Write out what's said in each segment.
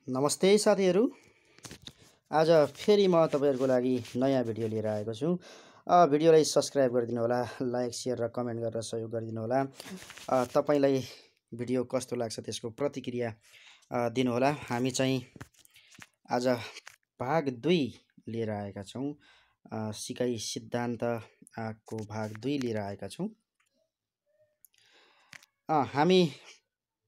नमस्ते साथीहरू। आज फेरि म तपाईहरुको लागि नयाँ भिडियो लिएर आएको छु। भिडियोलाई सब्स्क्राइब गरिदिनु होला, लाइक शेयर र कमेन्ट गरेर सहयोग गरिदिनु होला। तपाईलाई भिडियो कस्तो लाग्छ त्यसको प्रतिक्रिया दिनु होला। हामी चाहिँ आज भाग 2 लिएर आएका छौं। सिकाइ सिद्धान्त को भाग 2 लिएर आएका छौं। हामी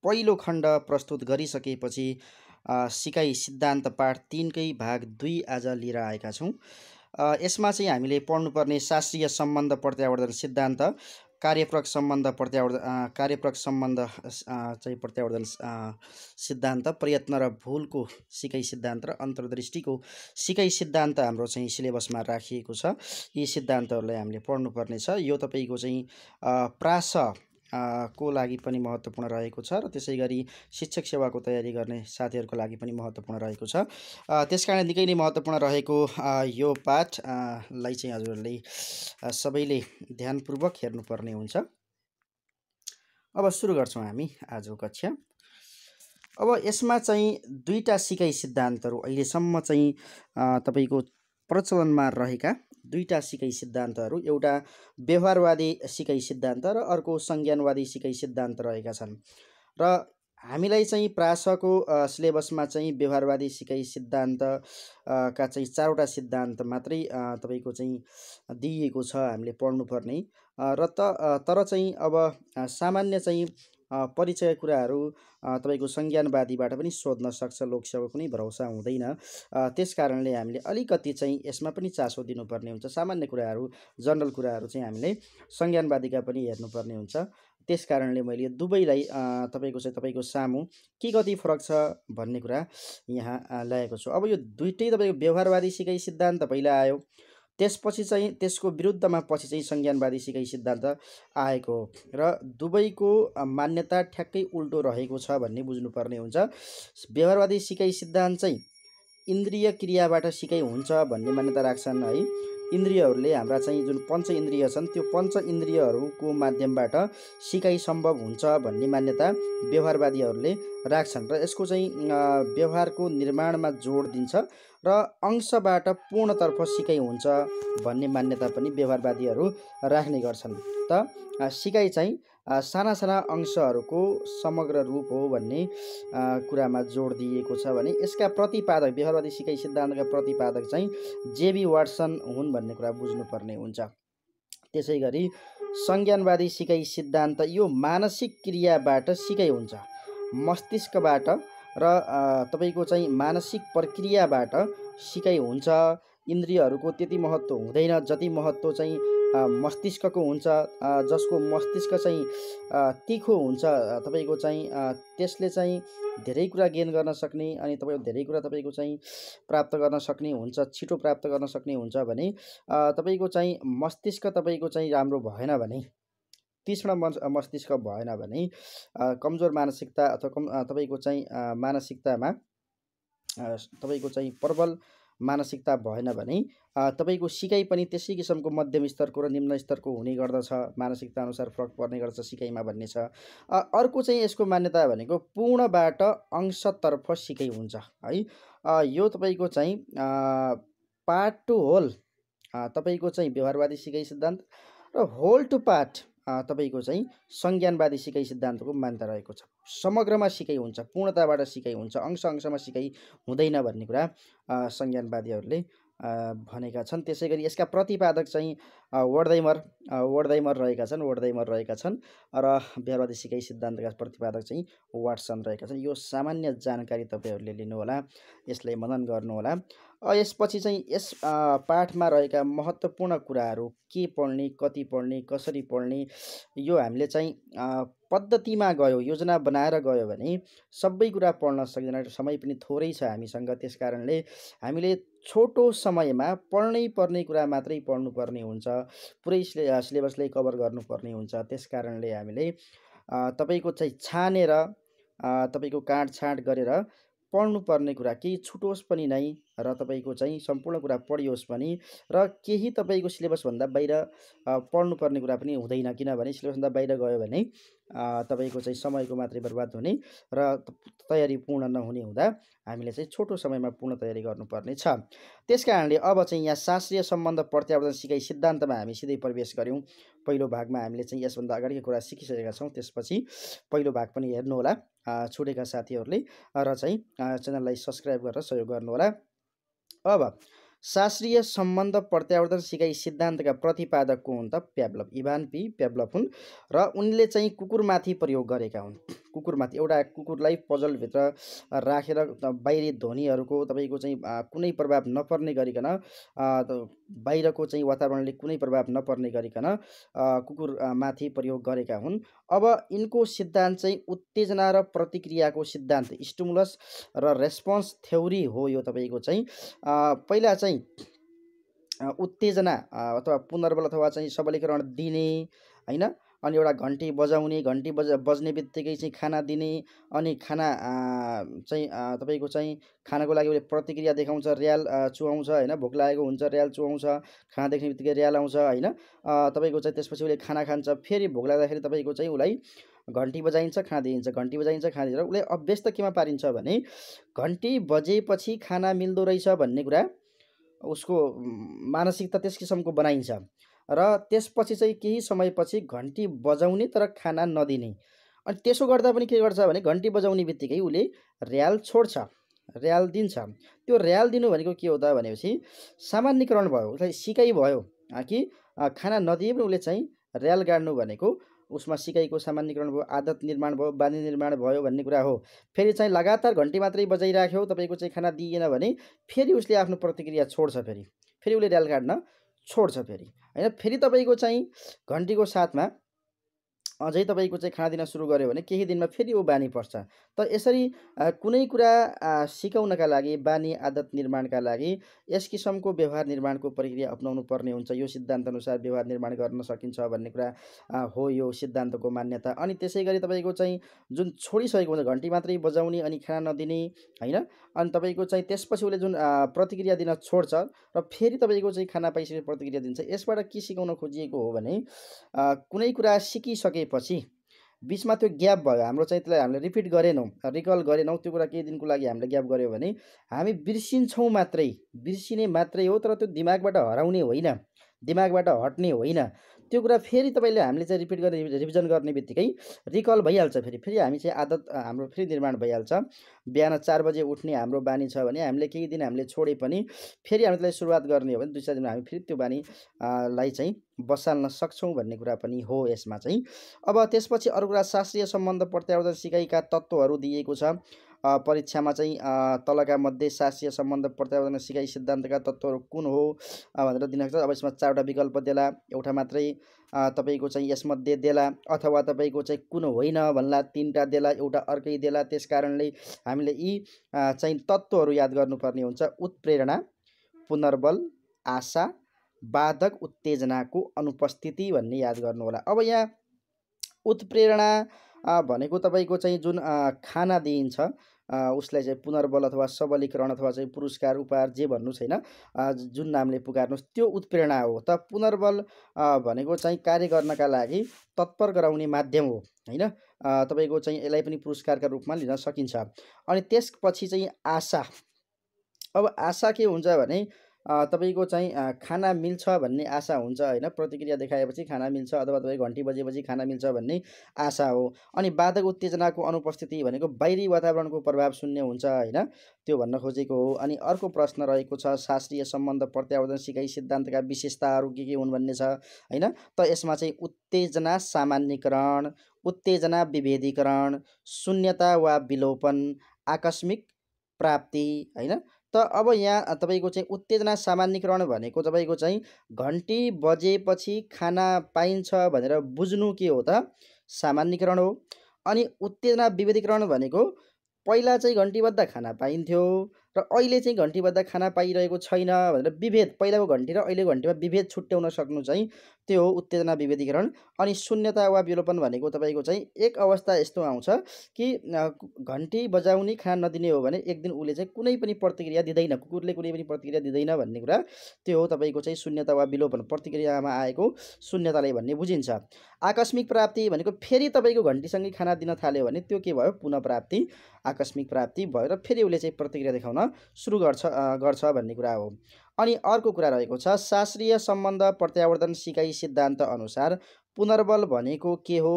पहिलो खण्ड प्रस्तुत गरिसकेपछि सिकाइ सिद्धान्त पाठ 3 कै भाग 2 आज लिएर आएका छौं। यसमा चाहिँ हामीले पढ्नुपर्ने शास्त्रीय सम्बन्ध प्रत्यावर्तन सिद्धान्त, कार्यप्रक सम्बन्ध प्रत्यावर्तन सिद्धान्त, प्रयत्न र भुलको सिकाइ सिद्धान्त र अन्तर्दृष्टिको सिकाइ सिद्धान्त हाम्रो चाहिँ सिलेबसमा राखिएको छ। यी सिद्धान्तहरूलाई हामीले पढ्नुपर्ने छ। यो तपाईको चाहिँ प्रास को लागि पनि महत्त्वपूर्ण रहेको छ र त्यसैगरी शिक्षक सेवाको तयारी गर्ने साथीहरुको लागि पनि महत्त्वपूर्ण रहेको छ। त्यसकारण निकै नै महत्त्वपूर्ण रहेको यो पाठ लाई चाहिँ हजुरहरुले सबैले ध्यानपूर्वक हेर्नुपर्ने हुन्छ। अब सुरु गर्छौं हामी आजको कक्षा। अब यसमा चाहिँ दुईटा सिकाइ सिद्धान्तहरु अहिलेसम्म चाहिँ तपाईको प्रचलनमा रहेका दुईटा सिकाइ सिद्धान्तहरु, एउटा व्यवहारवादी सिकाइ सिद्धान्त र अर्को संज्ञानवादी सिकाइ सिद्धान्त रहेका छन्। र हामीलाई चाहिँ प्रासको सिलेबसमा चाहिँ व्यवहारवादी सिकाइ सिद्धान्त का चाहिँ 4 वटा सिद्धान्त मात्रै तपाईको चाहिँ दिइएको छ हामीले पढ्नुपर्ने। र तर चाहिँ अब सामान्य चाहिँ परिचय कुराहरू तपाईको संज्ञानवादीबाट पनि सोध्न सक्छ, लोकसेवा कुनै भरोसा हुँदैन। त्यसकारणले हामीले अलिकति चाहिँ यसमा पनि चासो दिनुपर्ने हुन्छ। सामान्य कुराहरू, जनरल कुराहरू चाहिँ हामीले संज्ञानवादीका पनि हेर्नुपर्ने हुन्छ। त्यसकारणले मैले दुवैलाई तपाईको सामु के कति फरक छ भन्ने कुरा यहाँ ल्याएको छु। अब यो दुईटै तपाईको व्यवहारवादी सिकाइ सिद्धान्त पहिला आयो, त्यसपछि चाहिँ त्यसको विरुद्धमा पछि चाहिँ संज्ञानवादी सिकाइ सिद्धान्त आएको हो र दुवैको मान्यता ठ्याक्कै उल्टो रहेको छ भन्ने बुझ्नुपर्ने हुन्छ। व्यवहारवादी सिकाइ सिद्धान्त चाहिँ इन्द्रिय क्रियाबाट सिकाइ हुन्छ भन्ने मान्यता राख्छन् है। इन्द्रियहरूले हाम्रा चाहिँ जुन पञ्च इन्द्रिय छन् त्यो पञ्च इन्द्रियहरूको माध्यमबाट सिकाइ सम्भव हुन्छ भन्ने मान्यता व्यवहारवादीहरूले राख्छन् र यसको चाहिँ व्यवहारको निर्माणमा जोड दिन्छ र अंशबाट पूर्णतर्फ सिकाइ हुन्छ भन्ने मान्यता पनि व्यवहारवादीहरू राख्ने गर्छन्। त सिकाइ चाहिँ साना साना अंशहरूको समग्र रूप हो भन्ने कुरामा जोड दिएको छ भने यसका प्रतिपादक व्यवहारवादी सिकाइ सिद्धान्तका प्रतिपादक चाहिँ जेबी वाटसन हुन् भन्ने कुरा बुझ्नुपर्ने हुन्छ। त्यसैगरी संज्ञानवादी सिकाइ सिद्धान्त यो मानसिक क्रियाबाट सिकाइ हुन्छ, मस्तिष्कबाट र तपाईको चाहिँ मानसिक प्रक्रियाबाट सिकाइ हुन्छ। इन्द्रियहरूको त्यति महत्त्व हुँदैन जति महत्त्व चाहिँ मस्तिष्कको हुन्छ, जसको मस्तिष्क चाहिँ तीखो हुन्छ। तपाईको चाहिँ त्यसले चाहिँ धेरै कुरा गेन गर्न सक्ने अनि तपाईको धेरै कुरा तपाईको चाहिँ प्राप्त गर्न सक्ने हुन्छ, छिटो प्राप्त गर्न सक्ने हुन्छ भने तपाईको चाहिँ मस्तिष्क तपाईको चाहिँ राम्रो भएन भने, तीक्ष्ण मस्तिष्क भएन भने, कमजोर मानसिकता अथवा तपाईको चाहिँ मानसिकतामा तपाईको चाहिँ प्रबल मानसिकता भएन भने तपाईको सिकाइ पनि त्यसै किसिमको मध्यम स्तरको र निम्न स्तरको हुने गर्दछ। मानसिकता अनुसार फरक पर्ने गर्छ सिकाइमा भन्ने छ। अर्को चाहिँ यसको मान्यता भनेको पूर्णबाट अंशतर्फ सिकाइ हुन्छ है। यो तपाईको चाहिँ पार्ट टु होल तपाईको चाहिँ व्यवहारवादी सिकाइ सिद्धान्त र होल टु पार्ट तपाईको चाहिँ संज्ञानवादी सिकाइ सिद्धान्तको मान्यता रहेको छ। समग्रमा सिकाइ हुन्छ, पूर्णताबाट सिकाइ हुन्छ, अंश अंशमा सिकाइ हुँदैन भन्ने कुरा संज्ञानवादीहरूले भनेका छन्। त्यसैगरी यसका प्रतिपादक चाहिँ वर्डहैमर रहेका छन् र व्यवहारवादी सिकाइ सिद्धान्तका प्रतिपादक चाहिँ वाटसन रहेका छन्। यो सामान्य जानकारी तपाईहरुले लिनु होला, यसलाई मनन गर्नु होला। यसपछि चाहिँ यस पाठमा रहेका महत्त्वपूर्ण कुराहरू के पढ्ने, कति पढ्ने, कसरी पढ्ने, यो हामीले चाहिँ पद्धतिमा गयो, योजना बनाएर गयो भने सबै कुरा पढ्न सक्दैन। समय पनि थोरै छ हामीसँग। त्यसकारणले हामीले छोटो समयमा पढ्नै पर्ने कुरा मात्रै पढ्नुपर्ने हुन्छ, पुरै सिलेबसलाई कभर गर्नुपर्ने हुन्छ। त्यसकारणले हामीले तपाईको चाहिँ छानेर तपाईको काटछाँट गरेर पढ्नुपर्ने कुरा केही छुटोस् पनि नै र तपाईँको चाहिँ सम्पूर्ण कुरा पढियोस् पनि र केही तपाईँको सिलेबसभन्दा बाहिर पढ्नुपर्ने कुरा पनि हुँदैन। किनभने सिलेबसभन्दा बाहिर गयो भने तपाईँको चाहिँ समयको मात्रै बर्बाद हुने र तयारी पूर्ण नहुने हुँदा हामीले चाहिँ छोटो समयमा पूर्ण तयारी गर्नुपर्ने छ। त्यस कारणले अब चाहिँ यहाँ शास्त्रीय सम्बन्ध प्रत्यावर्तन सिकाइ सिद्धान्तमा हामी सिधै प्रवेश गऱ्यौँ। पहिलो भागमा हामीले चाहिँ यसभन्दा अगाडिको कुरा सिकिसकेका छौँ। त्यसपछि पहिलो भाग पनि हेर्नुहोला छुटेका साथीहरूले र चाहिँ च्यानललाई सब्सक्राइब गरेर सहयोग गर्नुहोला। अब शास्त्रीय सम्बन्ध प्रत्यावर्तन सिकाइ सिद्धान्तका प्रतिपादक को हुन् त? प्याभलभ, इभान पी प्याभलभ हुन् र उनले चाहिँ कुकुरमाथि प्रयोग गरेका हुन्। कुकुरमाथि एउटा कुकुरलाई पजलभित्र राखेर बाहिरी ध्वनिहरूको तपाईँको चाहिँ कुनै प्रभाव नपर्ने गरिकन बाहिरको चाहिँ वातावरणले कुनै प्रभाव नपर्ने गरिकन कुकुरमाथि प्रयोग गरेका हुन्। अब यिनको सिद्धान्त चाहिँ उत्तेजना र प्रतिक्रियाको सिद्धान्त, स्टिमुलस र रेस्पोन्स थ्योरी हो। यो तपाईँको चाहिँ पहिला चाहिँ उत्तेजना अथवा पुनर्बल अथवा चाहिँ सबलीकरण दिने हैन, अनि एउटा घन्टी बजाउने, घन्टी बज्ने बित्तिकै चाहिँ खाना दिने, अनि खाना चाहिँ तपाईँको चाहिँ खानाको लागि उसले प्रतिक्रिया देखाउँछ, र्याल चुहाउँछ हैन, भोक लागेको हुन्छ र्याल चुहाउँछ, खाना देख्ने बित्तिकै र्याल आउँछ हैन, तपाईँको चाहिँ त्यसपछि उसले खाना खान्छ, फेरि भोक लाग्दाखेरि तपाईँको चाहिँ उसलाई घन्टी बजाइन्छ, खाना दिइन्छ, घन्टी बजाइन्छ, खाना दिन्छ। उसले अभ्यस्त केमा पारिन्छ भने घन्टी बजेपछि खाना मिल्दो रहेछ भन्ने कुरा उसको मानसिकता त्यस किसिमको बनाइन्छ र त्यसपछि चाहिँ केही समयपछि घन्टी बजाउने तर खाना नदिने। अनि त्यसो गर्दा पनि के गर्छ भने घन्टी बजाउने बित्तिकै उसले र्याल छोड्छ, र्याल दिन्छ। त्यो र्याल दिनु भनेको के हो त भनेपछि सामान्यीकरण भयो, उसलाई सिकाइ भयो कि खाना नदिए पनि उसले चाहिँ र्याल गाड्नु भनेको उसमा सिकाइको सामान्यीकरण भयो, आदत निर्माण भयो, बानी निर्माण भयो भन्ने कुरा हो। फेरि चाहिँ लगातार घन्टी मात्रै बजाइराख्यो, तपाईँको चाहिँ खाना दिएन भने फेरि उसले आफ्नो प्रतिक्रिया छोड्छ, फेरि उसले र्याल काट्न छोड्छ फेरि हैन। फेरि तपाईँको चाहिँ घन्टीको साथमा अझै तपाईँको चाहिँ खाना दिन सुरु गर्यो भने केही दिनमा फेरि ऊ बानी पर्छ। त यसरी कुनै कुरा सिकाउनका लागि, बानी आदत निर्माणका लागि यस किसिमको व्यवहार निर्माणको प्रक्रिया अपनाउनु पर्ने हुन्छ। यो सिद्धान्त अनुसार व्यवहार निर्माण गर्न सकिन्छ भन्ने कुरा हो यो सिद्धान्तको मान्यता। अनि त्यसै गरी तपाईँको चाहिँ जुन छोडिसकेको हुन्छ घन्टी मात्रै बजाउने अनि खाना नदिने हैन, अनि तपाईँको चाहिँ त्यसपछि उसले जुन प्रतिक्रिया दिन छोड्छ र फेरि तपाईँको चाहिँ खाना पाइसकेपछि प्रतिक्रिया दिन्छ। यसबाट के सिकाउन खोजिएको हो भने कुनै कुरा सिकिसकेपछि बिचमा त्यो ग्याप भयो, हाम्रो चाहिँ त्यसलाई हामीले रिपिट गरेनौँ, रिकल गरेनौँ, त्यो कुरा केही दिनको लागि हामीले ग्याप गऱ्यौँ भने हामी बिर्सिन्छौँ मात्रै, बिर्सिने मात्रै हो, तर त्यो दिमागबाट हराउने होइन, दिमागबाट हट्ने होइन। त्यो कुरा फेरि तपाईँले हामीले चाहिँ रिपिट गर्ने, रिभिजन गर्ने बित्तिकै रिकल भइहाल्छ। फेरि हामी चाहिँ आदत हाम्रो फेरि निर्माण भइहाल्छ। बिहान 4 बजे उठ्ने हाम्रो बानी छ भने हामीले केही दिन हामीले छोडे पनि फेरि हामी त्यसलाई सुरुवात गर्ने हो भने 2-4 दिनमा हामी फेरि त्यो बानी लाई चाहिँ बसाल्न सक्छौँ भन्ने कुरा पनि हो यसमा चाहिँ। अब त्यसपछि अरू कुरा शास्त्रीय सम्बन्ध प्रत्यावर्तन सिकाइका तत्त्वहरू दिएको छ। परीक्षामा चाहिँ तलका मध्ये शास्त्रीय सम्बन्ध प्रत्यावर्तन सिकाइ सिद्धान्तका तत्त्वहरू कुन हो भनेर दिनको छ। अब यसमा 4वटा विकल्प देला, एउटा मात्रै तपाईँको चाहिँ यसमध्ये देला, अथवा तपाईँको चाहिँ कुन होइन भन्ला, 3टा देला, एउटा अर्कै देला। त्यस कारणले हामीले यी चाहिँ तत्त्वहरू याद गर्नुपर्ने हुन्छ। उत्प्रेरणा, पुनर्बल, आशा, बाधक उत्तेजनाको अनुपस्थिति भन्ने याद गर्नु होला। अब यहाँ उत्प्रेरणा भनेको तपाईँको चाहिँ जुन खाना दिइन्छ उसलाई चाहिँ पुनर्बल अथवा सबलीकरण अथवा चाहिँ पुरस्कार उपहार जे भन्नु छैन, जुन नामले पुकार्नुहोस् त्यो उत्प्रेरणा हो। त पुनर्बल भनेको चाहिँ कार्य गर्नका लागि तत्पर गराउने माध्यम हो हैन, तपाईँको चाहिँ यसलाई पनि पुरस्कारका रूपमा लिन सकिन्छ। अनि त्यसपछि चाहिँ आशा। अब आशा के हुन्छ भने तपाईँको चाहिँ खाना मिल्छ भन्ने आशा हुन्छ हैन, प्रतिक्रिया देखाएपछि खाना मिल्छ अथवा तपाईँ घन्टी बजेपछि खाना मिल्छ भन्ने आशा हो। अनि बाधक उत्तेजनाको अनुपस्थिति भनेको बाहिरी वातावरणको प्रभाव शून्य हुन्छ हैन, त्यो भन्न खोजेको हो। अनि अर्को प्रश्न रहेको छ शास्त्रीय सम्बन्ध प्रत्यावर्तन सिकाइ सिद्धान्तका विशेषताहरू के हुन् भन्ने छ हैन। त यसमा चाहिँ उत्तेजना सामान्यीकरण, उत्तेजना विभेदीकरण, शून्यता वा विलोपन, आकस्मिक प्राप्ति हैन। त अब यहाँ तपाईँको चाहिँ उत्तेजना सामान्यीकरण भनेको तपाईँको चाहिँ घन्टी बजेपछि खाना पाइन्छ भनेर बुझ्नु के हो त? सामान्यीकरण हो। अनि उत्तेजना विभेदीकरण भनेको पहिला चाहिँ घन्टी बज्दा खाना पाइन्थ्यो र अहिले चाहिँ घन्टी बज्दा खाना पाइरहेको छैन भनेर विभेद, पहिलाको घन्टी र अहिलेको घन्टीमा विभेद छुट्याउन सक्नु चाहिँ त्यो हो उत्तेजना विभेदीकरण। अनि शून्यता वा विलोपन भनेको तपाईँको चाहिँ एक अवस्था यस्तो आउँछ कि घन्टी बजाउने खाना नदिने हो भने एक दिन उसले चाहिँ कुनै पनि प्रतिक्रिया दिँदैन, कुकुरले कुनै पनि प्रतिक्रिया दिँदैन भन्ने कुरा त्यो हो तपाईँको चाहिँ शून्यता वा विलोपन, प्रतिक्रियामा आएको शून्यतालाई भन्ने बुझिन्छ। आकस्मिक प्राप्ति भनेको फेरि तपाईँको घन्टीसँगै खाना दिन थाल्यो भने त्यो के भयो, पुनः प्राप्ति, आकस्मिक प्राप्ति भयो र फेरि उसले चाहिँ प्रतिक्रिया देखाउन सुरु गर्छ भन्ने कुरा हो। अनि अर्को कुरा रहेको छ शास्त्रीय सम्बन्ध प्रत्यावर्तन सिकाइ सिद्धान्त अनुसार पुनर्बल भनेको के हो,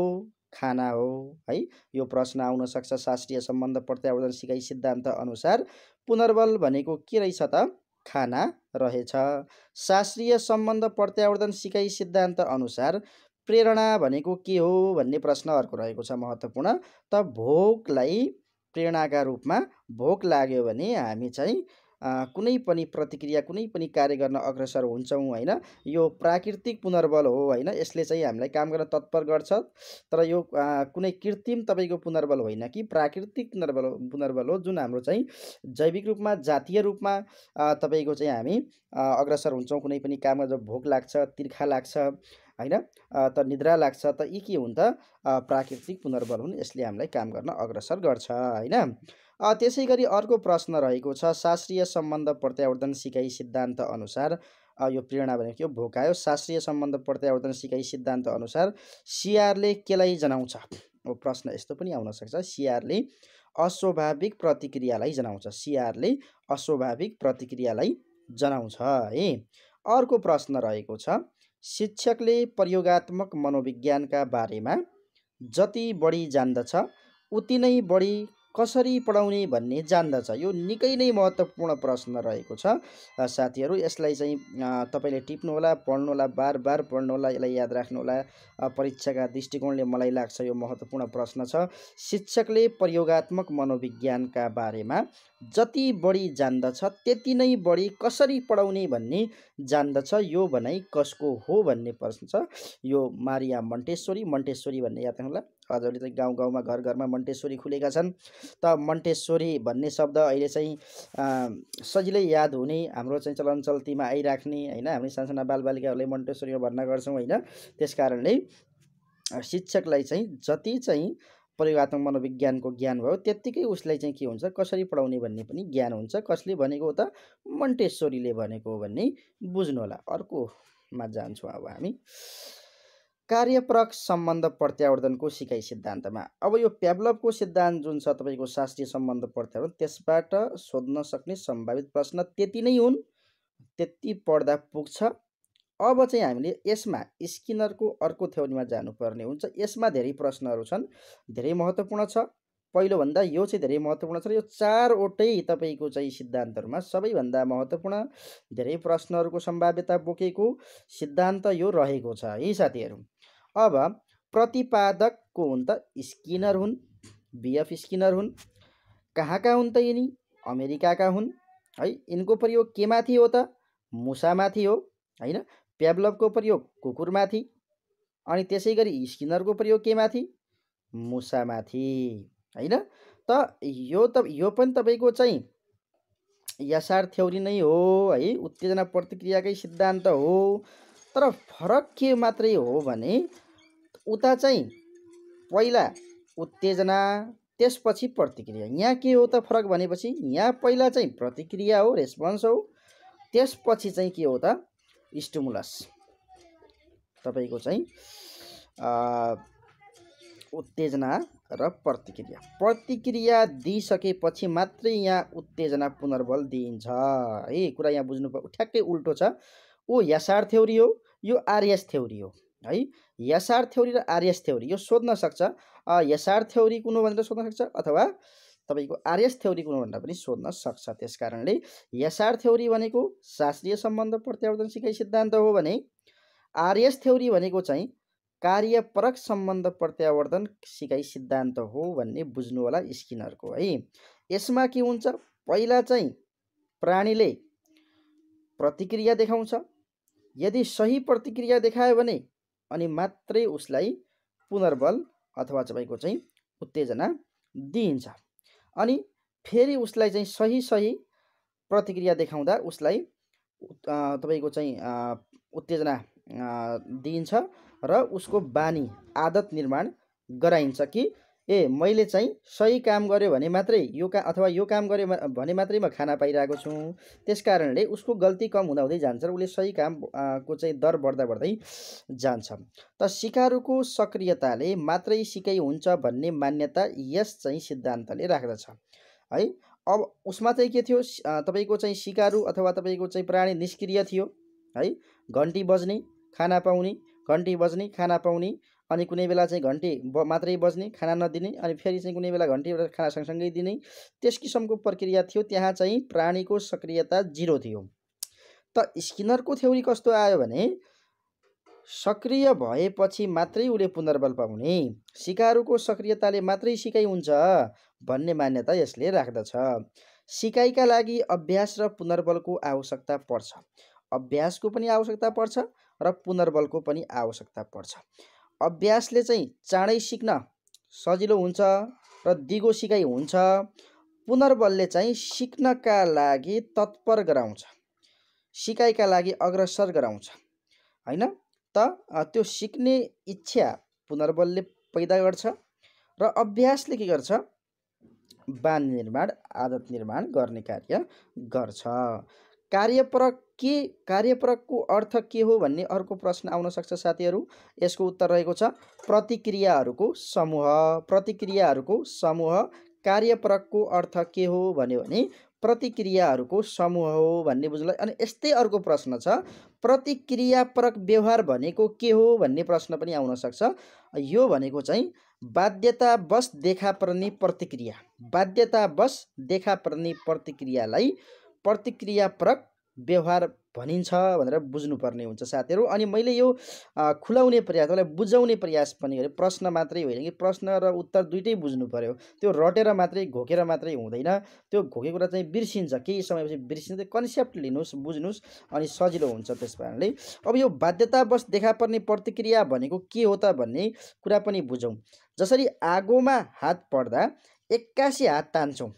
खाना हो है। यो प्रश्न आउन सक्छ शास्त्रीय सम्बन्ध प्रत्यावर्तन सिकाइ सिद्धान्त अनुसार पुनर्बल भनेको के रहेछ त, खाना रहेछ। शास्त्रीय सम्बन्ध प्रत्यावर्तन सिकाइ सिद्धान्त अनुसार प्रेरणा भनेको के हो भन्ने प्रश्न अर्को रहेको छ महत्त्वपूर्ण। त भोकलाई प्रेरणाका रूपमा, भोक लाग्यो भने हामी चाहिँ कुनै पनि प्रतिक्रिया, कुनै पनि कार्य गर्न अग्रसर हुन्छौँ होइन। यो प्राकृतिक पुनर्बल हो होइन, यसले चाहिँ हामीलाई काम गर्न तत्पर गर्छ। तर यो कुनै कृत्रिम तपाईँको पुनर्बल होइन कि प्राकृतिक पुनर्बल हो, जुन हाम्रो चाहिँ जैविक रूपमा, जातीय रूपमा तपाईँको चाहिँ हामी अग्रसर हुन्छौँ कुनै पनि काममा। जब भोक लाग्छ, तिर्खा लाग्छ होइन, त निद्रा लाग्छ, त यी के हुन् त, प्राकृतिक पुनर्बल हुन्, यसले हामीलाई काम गर्न अग्रसर गर्छ होइन। त्यसै गरी अर्को प्रश्न रहेको छ शास्त्रीय सम्बन्ध प्रत्यावर्तन सिकाइ सिद्धान्त अनुसार, यो प्रेरणा भनेको यो भोक आयो, शास्त्रीय सम्बन्ध प्रत्यावर्तन सिकाइ सिद्धान्त अनुसार सिआरले केलाई जनाउँछ। प्रश्न यस्तो पनि आउन सक्छ, सिआरले अस्वाभाविक प्रतिक्रियालाई जनाउँछ, सिआरले अस्वाभाविक प्रतिक्रियालाई जनाउँछ है। अर्को प्रश्न रहेको छ शिक्षकले प्रयोगात्मक मनोविज्ञानका बारेमा जति बढी जान्दछ उति नै बढी कसरी पढाउने भन्ने जान्दछ। यो निकै नै महत्त्वपूर्ण प्रश्न रहेको छ साथीहरू। यसलाई चाहिँ तपाईँले टिप्नुहोला, पढ्नुहोला, बार बार पढ्नुहोला, यसलाई याद राख्नुहोला। परीक्षाका दृष्टिकोणले मलाई लाग्छ यो महत्त्वपूर्ण प्रश्न छ। शिक्षकले प्रयोगात्मक मनोविज्ञानका बारेमा जति बढी जान्दछ त्यति नै बढी कसरी पढाउने भन्ने जान्दछ। यो भनाइ कसको हो भन्ने प्रश्न छ। यो मारिया मन्टेसोरी, मन्टेसोरी भन्ने याद राख्नुहोला। हजुरले चाहिँ गाउँ गाउँमा, घर घरमा मन्टेसोरी खुलेका छन्। त मन्टेसोरी भन्ने शब्द अहिले चाहिँ सजिलै याद हुने, हाम्रो चाहिँ चलन चल्तीमा आइराख्ने होइन। हामी सानसाना बालबालिकाहरूलाई मन्टेसोरीमा भर्ना गर्छौँ होइन। त्यस कारणले शिक्षकलाई चाहिँ जति चाहिँ प्रयोगात्मक मनोविज्ञानको ज्ञान भयो त्यत्तिकै उसलाई चाहिँ के हुन्छ, कसरी पढाउने भन्ने पनि ज्ञान हुन्छ। कसले भनेको हो त, मन्टेसोरीले भनेको हो भन्ने बुझ्नु होला। अर्कोमा जान्छौँ अब हामी कार्यपरक सम्बन्ध प्रत्यावर्तनको सिकाइ सिद्धान्तमा। अब यो प्याभलभको सिद्धान्त जुन छ तपाईँको शास्त्रीय सम्बन्ध प्रत्यावर्तन, त्यसबाट सोध्न सक्ने सम्भावित प्रश्न त्यति नै हुन्, त्यति पढ्दा पुग्छ। अब चाहिँ हामीले यसमा स्किनरको अर्को थ्योरीमा जानुपर्ने हुन्छ। यसमा धेरै प्रश्नहरू छन्, धेरै महत्त्वपूर्ण छ। पहिलोभन्दा यो चाहिँ धेरै महत्त्वपूर्ण छ। यो चारवटै तपाईँको चाहिँ सिद्धान्तहरूमा सबैभन्दा महत्त्वपूर्ण, धेरै प्रश्नहरूको सम्भाव्यता बोकेको सिद्धान्त यो रहेको छ है साथीहरू। अब प्रतिपादक को हुन् त, स्किनर हुन्, बीएफ स्किनर हुन्। कहाँका हुन् त यिनी, अमेरिकाका हुन् है। यिनको प्रयोग के माथि हो त, मुसामाथि हो होइन। प्याभलभको प्रयोग कुकुरमाथि, अनि त्यसै गरी स्किनरको प्रयोग के माथि, मुसामाथि होइन। त यो पनि तपाईँको चाहिँ एसआर थ्योरी नै हो है, उत्तेजना प्रतिक्रियाकै सिद्धान्त हो। तर फरक के मात्रै हो भने उता चाहिँ पहिला उत्तेजना त्यसपछि प्रतिक्रिया। यहाँ के हो त फरक भनेपछि, यहाँ पहिला चाहिँ प्रतिक्रिया हो, रेस्पोन्स हो, त्यसपछि चाहिँ के हो त, स्टिमुलस, तपाईँको चाहिँ उत्तेजना र प्रतिक्रिया। प्रतिक्रिया दिइसकेपछि मात्रै यहाँ उत्तेजना पुनर्बल दिइन्छ है। कुरा यहाँ बुझ्नु पर्यो, ठ्याक्कै उल्टो छ। ओ एसआर थ्योरी हो, यो आरएस थ्योरी हो है। एसआर थ्योरी र आरएस थ्योरी यो सोध्न सक्छ। एसआर थ्योरी कुन हो भनेर सोध्न सक्छ, अथवा तपाईँको आरएस थ्योरी कुन हो भनेर पनि सोध्न सक्छ। त्यस कारणले एसआर थ्योरी भनेको शास्त्रीय सम्बन्ध प्रत्यावर्तन सिकाइ सिद्धान्त हो भने आरएस थ्योरी भनेको चाहिँ कार्यपरक सम्बन्ध प्रत्यावर्तन सिकाइ सिद्धान्त हो भन्ने बुझ्नु होला स्किनरको है। यसमा के हुन्छ, पहिला चाहिँ प्राणीले प्रतिक्रिया देखाउँछ, यदि सही प्रतिक्रिया देखायो भने अनि मात्रै उसलाई पुनर्बल अथवा तपाईँको चाहिँ उत्तेजना दिइन्छ। अनि फेरि उसलाई चाहिँ सही प्रतिक्रिया देखाउँदा उसलाई तपाईँको चाहिँ उत्तेजना दिइन्छ र उसको बानी आदत निर्माण गराइन्छ कि ए मैले चाहिँ सही काम गरेँ भने मात्रै अथवा यो काम गरेँ भने मात्रै म खाना पाइरहेको छु। त्यस कारणले उसको गल्ती कम हुँदा हुँदै जान्छ र उसले सही काम को चाहिँ दर बढ्दा बढ्दै जान्छ। त सिकारुको सक्रियताले मात्रै सिकाइ हुन्छ भन्ने मान्यता यस चाहिँ सिद्धान्तले राख्दछ है। अब उसमा चाहिँ के थियो, तपाईँको चाहिँ सिकारु अथवा तपाईँको चाहिँ प्राणी निष्क्रिय थियो है। घन्टी बज्ने खाना पाउने, घन्टी बज्ने खाना पाउने, अनि कुनै बेला चाहिँ घन्टी मात्रै बज्ने खाना नदिने, अनि फेरि चाहिँ कुनै बेला घन्टी र खाना सँगसँगै दिने, त्यस किसिमको प्रक्रिया थियो। त्यहाँ चाहिँ प्राणीको सक्रियता 0 थियो। त स्किनरको थ्योरी कस्तो आयो भने सक्रिय भएपछि मात्रै उसले पुनर्बल पाउने, सिकारुको सक्रियताले मात्रै सिकाइ हुन्छ भन्ने मान्यता यसले राख्दछ। सिकाइका लागि अभ्यास र पुनर्बलको आवश्यकता पर्छ। अभ्यासको पनि आवश्यकता पर्छ र पुनर्बलको पनि आवश्यकता पर्छ। अभ्यासले चाहिँ चाँडै सिक्न सजिलो हुन्छ र दिगो सिकाइ हुन्छ। पुनर्बलले चाहिँ सिक्नका लागि तत्पर गराउँछ, सिकाइका लागि अग्रसर गराउँछ हैन। त त्यो सिक्ने इच्छा पुनर्बलले पैदा गर्छ र अभ्यासले के गर्छ, बानी निर्माण आदत निर्माण गर्ने कार्य गर्छ। कार्यपरकको अर्थ के हो भन्ने अर्को प्रश्न आउन सक्छ साथीहरू। यसको उत्तर रहेको छ प्रतिक्रियाहरूको समूह। प्रतिक्रियाहरूको समूह। कार्यपरकको अर्थ के हो भन्यो भने प्रतिक्रियाहरूको समूह हो भन्ने बुझ्नुलाई। अनि यस्तै अर्को प्रश्न छ प्रतिक्रियापरक व्यवहार भनेको के हो भन्ने प्रश्न पनि आउन सक्छ। यो भनेको चाहिँ बाध्यतावश देखा पर्ने प्रतिक्रिया, बाध्यतावश देखा पर्ने प्रतिक्रियालाई प्रतिक्रियापरक व्यवहार भनिन्छ भनेर बुझ्नुपर्ने हुन्छ साथीहरू। अनि मैले यो खुलाउने प्रयास, मलाई बुझाउने प्रयास पनि गरेँ। प्रश्न मात्रै होइन कि प्रश्न र उत्तर दुइटै बुझ्नु पर्यो। त्यो रटेर मात्रै घोकेर मात्रै हुँदैन। त्यो घोकेको कुरा चाहिँ बिर्सिन्छ, केही समयपछि बिर्सिन्छ। कन्सेप्ट लिनुहोस्, बुझ्नुहोस्, अनि सजिलो हुन्छ त्यस कारणले। अब यो बाध्यतावश देखा पर्ने प्रतिक्रिया भनेको के हो त भन्ने कुरा पनि बुझौँ। जसरी आगोमा हात पर्दा एक्कासी हात तान्छौँ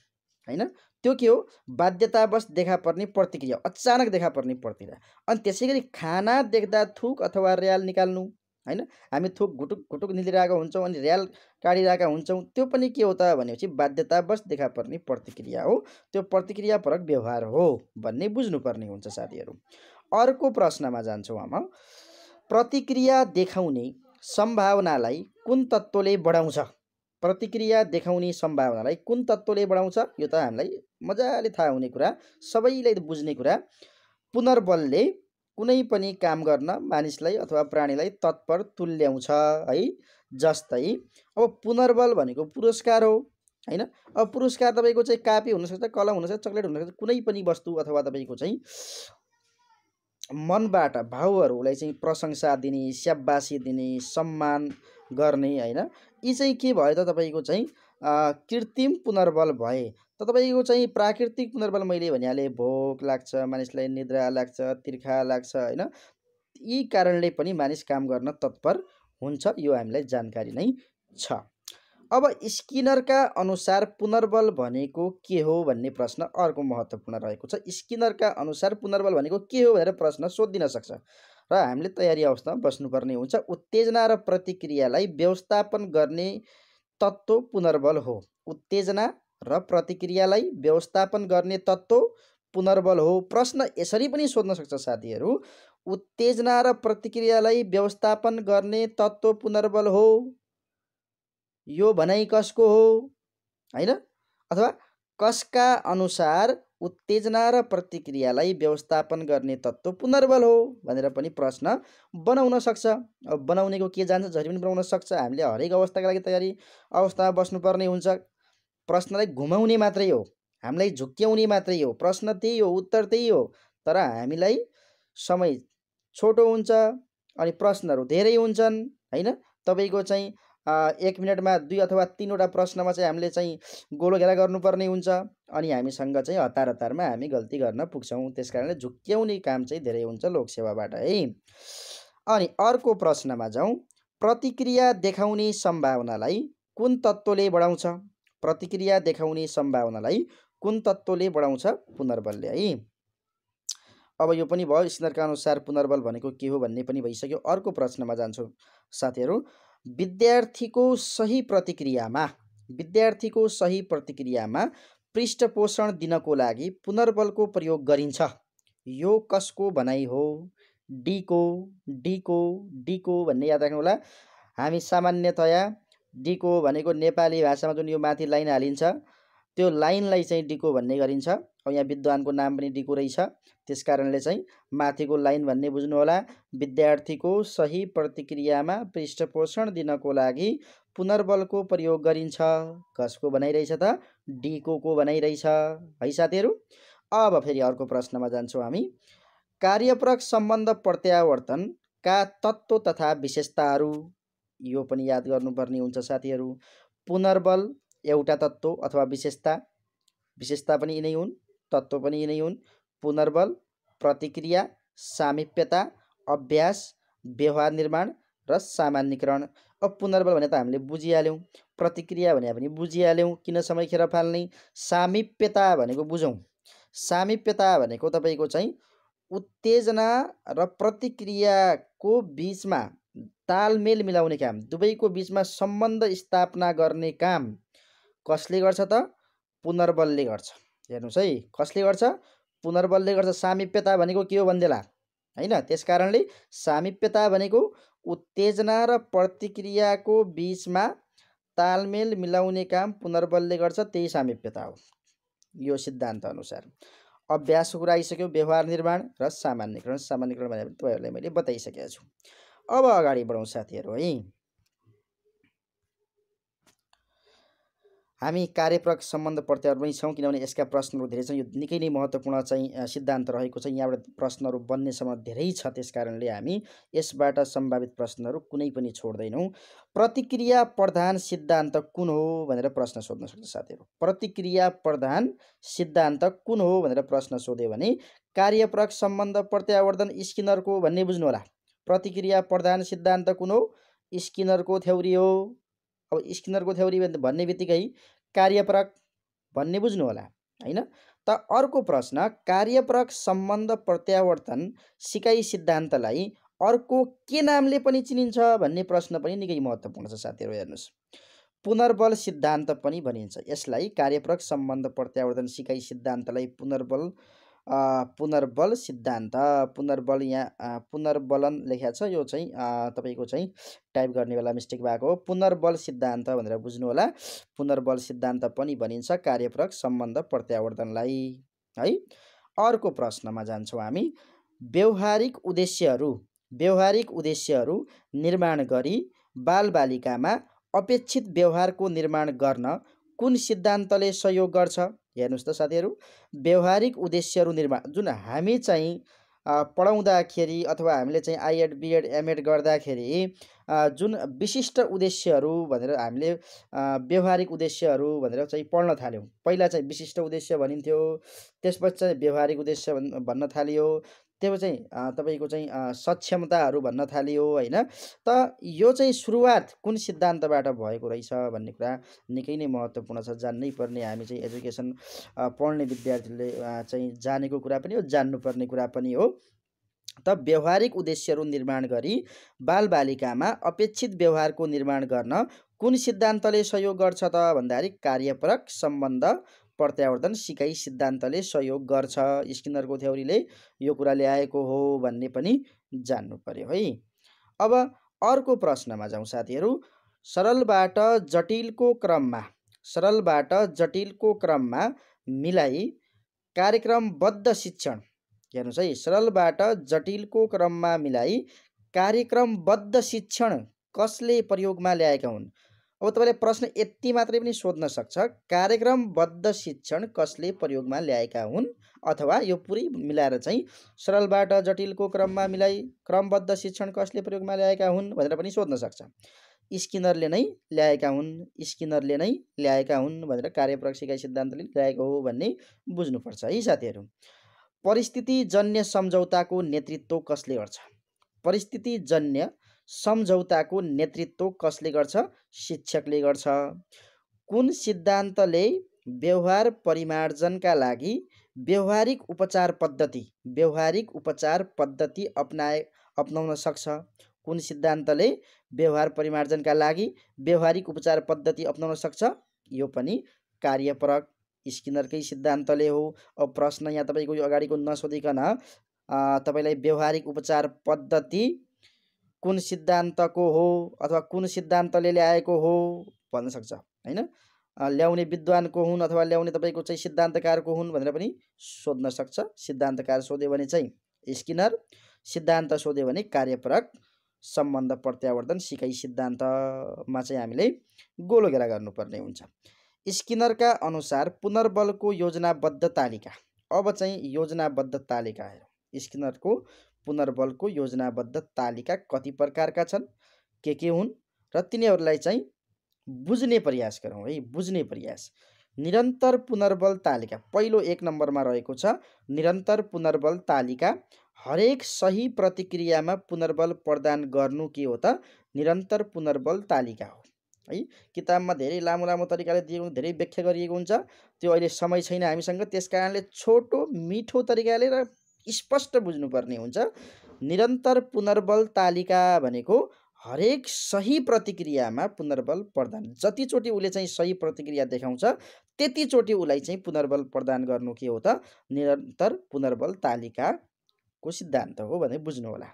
हैन, त्यो के हो, बाध्यतावश देखा पर्ने प्रतिक्रिया, अचानक देखा पर्ने प्रतिक्रिया। अनि त्यसै गरी खाना देख्दा थुक अथवा र्याल निकाल्नु हैन, हामी थुक घुटुक घुटुक निलिरहेका हुन्छौँ अनि र्याल काढिरहेका हुन्छौँ, त्यो पनि के हो त भनेपछि बाध्यतावश देखा पर्ने प्रतिक्रिया हो। त्यो प्रतिक्रियापरक व्यवहार हो भन्ने बुझ्नुपर्ने हुन्छ साथीहरू। अर्को प्रश्नमा जान्छौँ हामी। प्रतिक्रिया देखाउने सम्भावनालाई कुन तत्त्वले बढाउँछ? प्रतिक्रिया देखाउने सम्भावनालाई कुन तत्त्वले बढाउँछ? यो त हामीलाई मजाले थाहा हुने कुरा, सबैले बुझ्ने कुरा। पुनर्बलले कुनै पनि काम गर्न मानिसलाई अथवा प्राणीलाई तत्पर तुल्याउँछ है। जस्तै अब पुनर्बल भनेको पुरस्कार हो हैन। अब पुरस्कार तपाईँको चाहिँ कापी हुनसक्छ, कलम हुनसक्छ, चक्लेट हुनसक्छ, कुनै पनि वस्तु अथवा तपाईँको चाहिँ मनबाट भावहरूलाई चाहिँ प्रशंसा दिने, स्याबासी दिने, सम्मान गर्ने हैन। यी चाहिँ के भयो त तपाईँको चाहिँ कृत्रिम पुनर्बल भए। त तपाईँको चाहिँ प्राकृतिक पुनर्बल मैले भनिहालेँ, भोक लाग्छ, मानिसलाई निद्रा लाग्छ, तिर्खा लाग्छ हैन। यी कारणले पनि मानिस काम गर्न तत्पर हुन्छ, यो हामीलाई जानकारी नै छ। अब स्किनरका अनुसार पुनर्बल भनेको के हो भन्ने प्रश्न अर्को महत्त्वपूर्ण रहेको छ। स्किनरका अनुसार पुनर्बल भनेको के हो भनेर प्रश्न सोधिन सक्छ र हामीले तयारी अवस्थामा बस्नुपर्ने हुन्छ। उत्तेजना र प्रतिक्रियालाई व्यवस्थापन गर्ने तत्त्व पुनर्बल हो। उत्तेजना र प्रतिक्रियालाई व्यवस्थापन गर्ने तत्त्व पुनर्बल हो। प्रश्न यसरी पनि सोध्न सक्छ साथीहरू, उत्तेजना र प्रतिक्रियालाई व्यवस्थापन गर्ने तत्त्व पुनर्बल हो, यो भनाइ कसको हो हैन, अथवा कसका अनुसार उत्तेजना र प्रतिक्रियालाई व्यवस्थापन गर्ने तत्त्व पुनर्बल हो भनेर पनि प्रश्न बनाउन सक्छ। अब बनाउनेको के जान्छ, जसरी पनि बनाउन सक्छ। हामीले हरेक अवस्थाका लागि तयारी अवस्थामा बस्नुपर्ने हुन्छ। प्रश्नलाई घुमाउने मात्रै हो, हामीलाई झुक्क्याउने मात्रै हो। प्रश्न त्यही हो, उत्तर त्यही हो, तर हामीलाई समय छोटो हुन्छ अनि प्रश्नहरू धेरै हुन्छन् हैन। तपाईँको चाहिँ 1 मिनटमा 2 अथवा 3वटा प्रश्नमा चाहिँ हामीले चाहिँ गोलो घेरा गर्नुपर्ने हुन्छ अनि हामीसँग चाहिँ हतारमा हामी गल्ती गर्न पुग्छौँ। त्यस कारणले झुक्क्याउने काम चाहिँ धेरै हुन्छ लोकसेवाबाट है। अनि अर्को प्रश्नमा जाउँ। प्रतिक्रिया देखाउने सम्भावनालाई कुन तत्त्वले बढाउँछ? प्रतिक्रिया देखाउने सम्भावनालाई कुन तत्त्वले बढाउँछ पुनर्बलले है। अब यो पनि भयो स्किनरका अनुसार पुनर्बल भनेको के हो भन्ने पनि भइसक्यो। अर्को प्रश्नमा जान्छौँ साथीहरू। विद्यार्थीको सही प्रतिक्रियामा पृष्ठपोषण दिनको लागि पुनर्बलको प्रयोग गरिन्छ। यो कसको भनाइ हो? डीको भन्ने याद राख्नु होला। हामी सामान्यतया डीको भनेको नेपाली भाषामा जुन यो माथि लाइन हालिन्छ त्यो लाइनलाई चाहिँ डीको भन्ने गरिन्छ। अब यहाँ विद्वानको नाम पनि डीको रहेछ, त्यस कारणले चाहिँ माथिको लाइन भन्ने बुझ्नु होला। विद्यार्थीको सही प्रतिक्रियामा पृष्ठपोषण दिनको लागि पुनर्बलको प्रयोग गरिन्छ। कसको भनाइरहेछ त? डीको भनाइरहेछ है साथीहरू। अब फेरि अर्को प्रश्नमा जान्छौँ हामी। कार्यप्रक सम्बन्ध प्रत्यावर्तनका तत्त्व तथा विशेषताहरू, यो पनि याद गर्नुपर्ने हुन्छ साथीहरू। पुनर्बल एउटा तत्त्व अथवा विशेषता पनि यिनै हुन्, तत्त्व पनि यिनै हुन्। पुनर्बल, प्रतिक्रिया, सामिप्यता, अभ्यास, व्यवहार निर्माण र सामान्यीकरण। अब पुनर्बल भने त हामीले बुझिहाल्यौँ, प्रतिक्रिया भने पनि बुझिहाल्यौँ, किन समय खेर फाल्ने। सामिप्यता भनेको बुझौँ। सामिप्यता भनेको तपाईँको चाहिँ उत्तेजना र प्रतिक्रियाको बिचमा तालमेल मिलाउने काम, दुवैको बिचमा सम्बन्ध स्थापना गर्ने काम कसले गर्छ त? पुनर्बलले गर्छ। हेर्नुहोस् है, कसले गर्छ? पुनर्बलले गर्छ। सामिप्यता भनेको के हो भन्देला हैन। त्यस कारणले सामिप्यता भनेको उत्तेजना र प्रतिक्रियाको बिचमा तालमेल मिलाउने काम पुनर्बलले गर्छ, त्यही सामिप्यता हो यो सिद्धान्त अनुसार। अभ्यासको कुरा आइसक्यो। व्यवहार निर्माण र सामान्यीकरण भने तपाईँहरूलाई मैले बताइसकेको छु। अब अगाडि बढौँ साथीहरू है। हामी कार्यप्रक सम्बन्ध प्रत्यावर्तनमै छौँ, किनभने यसका प्रश्नहरू धेरै छन्। यो निकै नै महत्त्वपूर्ण चाहिँ सिद्धान्त रहेको छ। यहाँबाट प्रश्नहरू बन्नेसम्म धेरै छ, त्यस कारणले हामी यसबाट सम्भावित प्रश्नहरू कुनै पनि छोड्दैनौँ। प्रतिक्रिया प्रधान सिद्धान्त कुन हो भनेर प्रश्न सोध्न सक्छ साथीहरू। प्रतिक्रिया प्रधान सिद्धान्त कुन हो भनेर प्रश्न सोध्यो भने कार्यप्रक सम्बन्ध प्रत्यावर्तन स्किनरको भन्ने बुझ्नु होला। प्रतिक्रिया प्रधान सिद्धान्त कुन हो? स्किनरको थ्योरी हो। अब स्किनरको थ्योरी भन्ने बित्तिकै कार्यप्रक भन्ने बुझ्नु होला हैन। त अर्को प्रश्न, कार्यप्रक सम्बन्ध प्रत्यावर्तन सिकाइ सिद्धान्तलाई अर्को के नामले पनि चिनिन्छ भन्ने प्रश्न पनि निकै महत्त्वपूर्ण छ साथीहरू। हेर्नुहोस्, पुनर्बल सिद्धान्त पनि भनिन्छ यसलाई। कार्यप्रक सम्बन्ध प्रत्यावर्तन सिकाइ सिद्धान्तलाई पुनर्बल सिद्धान्त, पुनर्बल यहाँ पुनर्बलन लेखेको छ, यो चाहिँ तपाईँको चाहिँ टाइप गर्ने बेला मिस्टेक भएको हो। पुनर्बल सिद्धान्त भनेर बुझ्नु होला। पुनर्बल सिद्धान्त पनि भनिन्छ कार्यप्रक सम्बन्ध प्रत्यावर्तनलाई है। अर्को प्रश्नमा जान्छौँ हामी। व्यवहारिक उद्देश्यहरू निर्माण गरी बालबालिकामा अपेक्षित व्यवहारको निर्माण गर्न कुन सिद्धान्तले सहयोग गर्छ? हेर्नुहोस् त साथीहरू, व्यवहारिक उद्देश्यहरू निर्माण, जुन हामी चाहिँ पढाउँदाखेरि अथवा हामीले चाहिँ आइएड बिएड एमएड गर्दाखेरि जुन विशिष्ट उद्देश्यहरू भनेर हामीले व्यवहारिक उद्देश्यहरू भनेर चाहिँ पढ्न थाल्यौँ। पहिला चाहिँ विशिष्ट उद्देश्य भनिन्थ्यो, त्यसपछि चाहिँ व्यवहारिक उद्देश्य भन्न थालियो, त्यसपछि चाहिँ तपाईँको चाहिँ सक्षमताहरू भन्न थालियो हैन। त यो चाहिँ सुरुवात कुन सिद्धान्तबाट भएको रहेछ भन्ने कुरा निकै नै महत्त्वपूर्ण छ, जान्नै पर्ने। हामी चाहिँ एजुकेसन पढ्ने विद्यार्थीले चाहिँ जानेको कुरा पनि हो, जान्नुपर्ने कुरा पनि हो। त व्यवहारिक उद्देश्यहरू निर्माण गरी बालबालिकामा अपेक्षित व्यवहारको निर्माण गर्न कुन सिद्धान्तले सहयोग गर्छ त भन्दाखेरि कार्यप्रक सम्बन्ध प्रत्यावर्तन सिकाइ सिद्धान्तले सहयोग गर्छ। स्किनरको थ्योरीले यो कुरा ल्याएको हो भन्ने पनि जान्नु पर्यो है। अब अर्को प्रश्नमा जाउँ साथीहरू। सरलबाट जटिलको क्रममा मिलाई कार्यक्रमबद्ध शिक्षण, हेर्नुहोस् है, सरलबाट जटिलको क्रममा मिलाई कार्यक्रमबद्ध शिक्षण कसले प्रयोगमा ल्याएका हुन्? अब तपाईँले प्रश्न यति मात्रै पनि सोध्न सक्छ, कार्यक्रमबद्ध शिक्षण कसले प्रयोगमा ल्याएका हुन्, अथवा यो पुरै मिलाएर चाहिँ सरलबाट जटिलको क्रममा मिलाई क्रमबद्ध शिक्षण कसले प्रयोगमा ल्याएका हुन् भनेर पनि सोध्न सक्छ। स्किनरले नै ल्याएका हुन् भनेर कार्यप्रक सिकाइ सिद्धान्तले ल्याएको हो भन्ने बुझ्नुपर्छ है साथीहरू। परिस्थितिजन्य सम्झौताको नेतृत्व कसले गर्छ? परिस्थितिजन्य सम्झौताको नेतृत्व कसले गर्छ? शिक्षकले गर्छ। कुन सिद्धान्तले व्यवहार परिमार्जनका लागि व्यावहारिक उपचार पद्धति अपनाउन सक्छ। कुन सिद्धान्तले व्यवहार परिमार्जनका लागि व्यावहारिक उपचार पद्धति अपनाउन सक्छ? यो पनि कार्यपरक स्किनरकै सिद्धान्तले हो। अब प्रश्न यहाँ तपाईँको यो अगाडिको नसोधिकन तपाईँलाई व्यावहारिक उपचार पद्धति कुन सिद्धान्तको हो अथवा कुन सिद्धान्तले ल्याएको हो भन्न सक्छ हैन। ल्याउने विद्वान को हुन् अथवा ल्याउने तपाईँको चाहिँ सिद्धान्तकार को हुन् भनेर पनि सोध्न सक्छ। सिद्धान्तकार सोध्यो भने चाहिँ स्किनर, सिद्धान्त सोध्यो भने कार्यपरक सम्बन्ध प्रत्यावर्तन सिकाइ सिद्धान्तमा चाहिँ हामीले गोलो घेरा गर्नुपर्ने हुन्छ। स्किनरका अनुसार पुनर्बलको योजनाबद्ध तालिका। अब चाहिँ योजनाबद्ध तालिका हेरौँ। स्किनरको पुनर्बलको योजनाबद्ध तालिका कति प्रकारका छन्, के हुन् र तिनीहरूलाई चाहिँ बुझ्ने प्रयास गरौँ है। बुझ्ने प्रयास। निरन्तर पुनर्बल तालिका पहिलो 1 नम्बरमा रहेको छ। निरन्तर पुनर्बल तालिका हरेक सही प्रतिक्रियामा पुनर्बल प्रदान गर्नु के हो त? निरन्तर पुनर्बल तालिका हो है। किताबमा धेरै लामो लामो तरिकाले दिएको, धेरै व्याख्या गरिएको हुन्छ। त्यो अहिले समय छैन हामीसँग, त्यसकारणले छोटो मिठो तरिकाले र स्पष्ट बुझ्नुपर्ने हुन्छ। निरन्तर पुनर्बल तालिका भनेको हरेक सही प्रतिक्रियामा पुनर्बल प्रदान, जतिचोटि उसले चाहिँ सही प्रतिक्रिया देखाउँछ त्यतिचोटि उसलाई चाहिँ पुनर्बल प्रदान गर्नु के हो त? निरन्तर पुनर्बल तालिकाको सिद्धान्त हो भनेर बुझ्नु होला।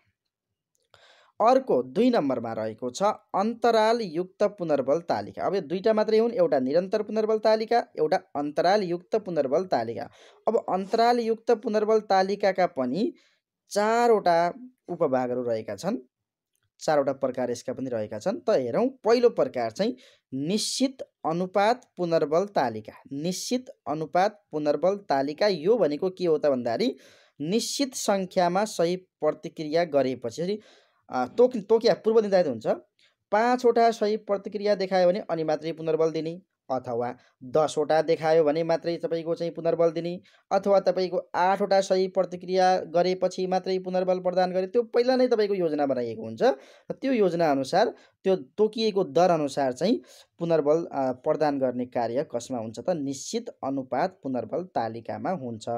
अर्को 2 नम्बरमा रहेको छ अन्तरालयुक्त पुनर्बल तालिका। अब यो दुईटा मात्रै हुन्, एउटा निरन्तर पुनर्बल तालिका, एउटा अन्तरालयुक्त पुनर्बल तालिका। अब अन्तरालयुक्त पुनर्बल तालिकाका पनि 4वटा उपभागहरू रहेका छन्, 4वटा प्रकार यसका पनि रहेका छन्। त हेरौँ, पहिलो प्रकार चाहिँ निश्चित अनुपात पुनर्बल तालिका। निश्चित अनुपात पुनर्बल तालिका यो भनेको के हो त भन्दाखेरि निश्चित सङ्ख्यामा सही प्रतिक्रिया गरेपछि तोकिया पूर्व निर्धारित हुन्छ। 5वटा सही प्रतिक्रिया देखायो भने अनि मात्रै पुनर्बल दिने, अथवा 10वटा देखायो भने मात्रै तपाईँको चाहिँ पुनर्बल दिने, अथवा तपाईँको 8वटा सही प्रतिक्रिया गरेपछि मात्रै पुनर्बल प्रदान गरे। त्यो पहिला नै तपाईँको योजना बनाइएको हुन्छ। त्यो योजना अनुसार, त्यो तोकिएको दर अनुसार चाहिँ पुनर्बल प्रदान गर्ने कार्य कसमा हुन्छ त? निश्चित अनुपात पुनर्बल तालिकामा हुन्छ।